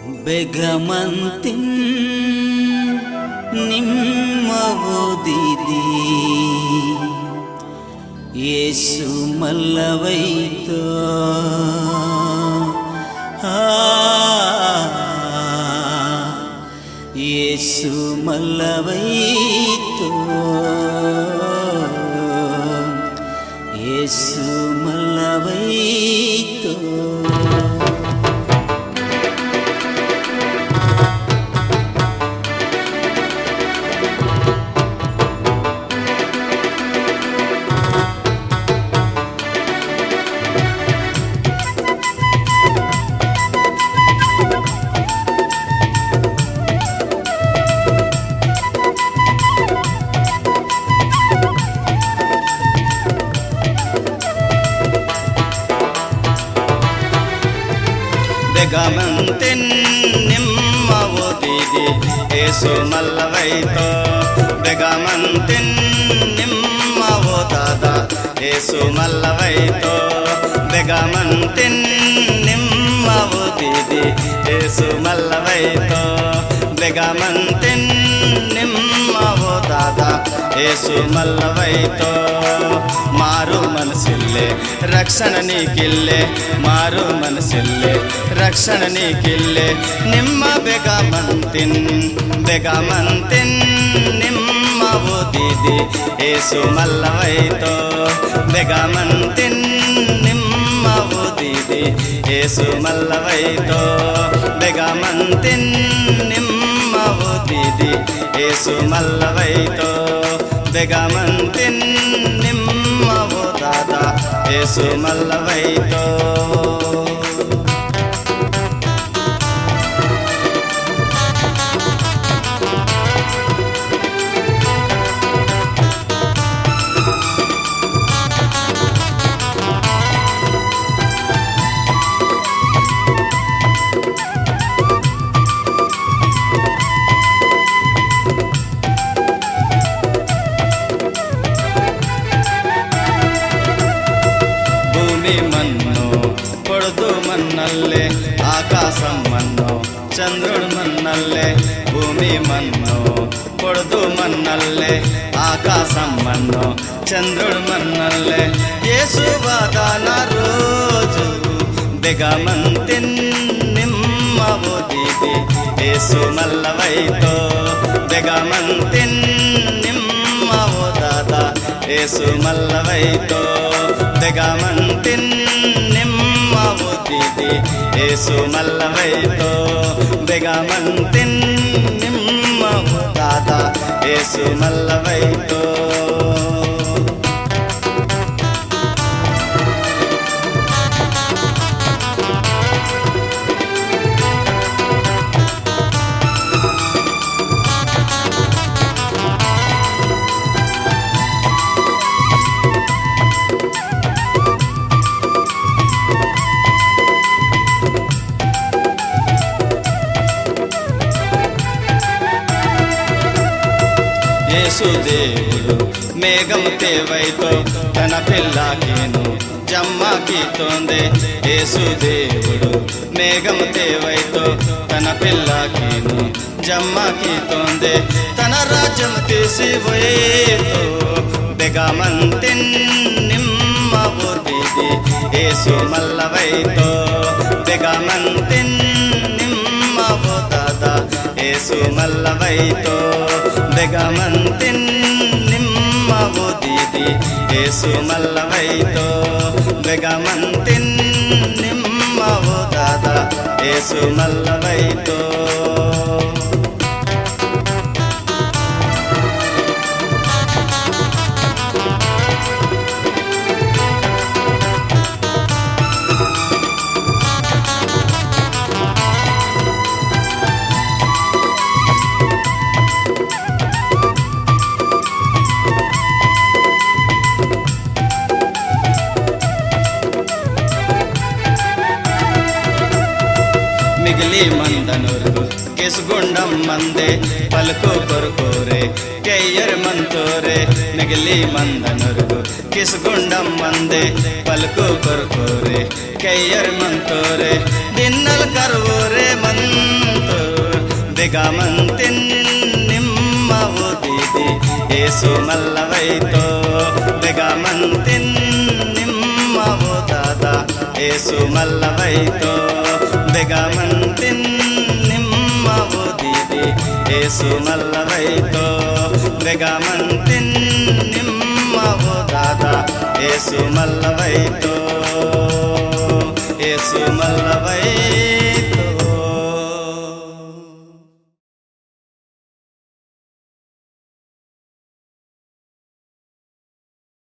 बेगमंतिन निम्मवोदिदी येसु मल्लवैतो येसु मल्लवैतो येसु मल्लवैतो बेगमंतिन निम्मवोदिदी येसु मल्लवैतो बेगमंतिन निम्मवोदादा येसु मल्लवैतो बेगमंतिन निम्मवोदिदी येसु मल्लवैतो बेगमंतिन निम्मवोदादा येसु मल्लवैतो मारु मनसिल्ले रक्षण नीकिल्ले मारु मनसिल्ले रक्षण नीकिल्ले निम्म बेगमंतिन निम्मवोदिदी येसु मल्लवैतो बेगमंतिन निम्मवोदिदी येसु मल्लवैतो बेगमंतिन निम्मवोदिदी येसु मल्लवैतो बेगमंतिन निम्मवोदादा येसु मल्लवैतो పొడుదు మన్నల్లే ఆకాశం మన్నో చంద్రుడు మన్నల్లే భూమి మన్నో పొడుదు మన్నల్లే ఆకాశం మన్నో చంద్రుడు మన్నల్లే యేసు వాదాన రోజు బెగమంతిన్ నిమ్మవోదిది యేసు మల్లవైతో బెగమంతిన్ నిమ్మవోదాదా యేసు మల్లవైతో बेगमंतिन निम्मवोदिदी येसु मल्लवैतो बेगमंतिन निम्मवोदादा येसु मल्लवैतो యేసు దేవుడు మేఘం తేవైతో తన పిల్లకిను జమ్మకితోందే యేసు దేవుడు మేఘం తేవైతో తన పిల్లకిను జమ్మకితోందే తన రాజ్యం తీసివేతో బెగమంతిన్ నిమ్మవోదిది యేసు మల్లవైతో బెగమంతిన్ నిమ్మవోదాదా యేసు మల్లవైతో बेगमंतिन निम्मवोदिदी येसु मल्लवैतो बेगमंतिन निम्मवोदादा येसु मल्लवैतो मिगिली मंदनुर्गु किसगुंडम मंदे पलको कोरकोरे केयर मंतोरे मिगिली मंदनुर्गु किसगुंडम मंदे पलको कोरकोरे केयर मंतोरे दिन्नल करवोरे मन बेगामंतिन निम्मा वो दीदी येसु मल्लवैतो बेगामंतिन निम्मा वो दादा येसु मल्लवैतो बेगामंतिन निम्मा वो दीदी येसु मल्लवैतो बेगामंतिन निम्मा वो दादा येसु मल्लवैतो येसु मल्लवैतो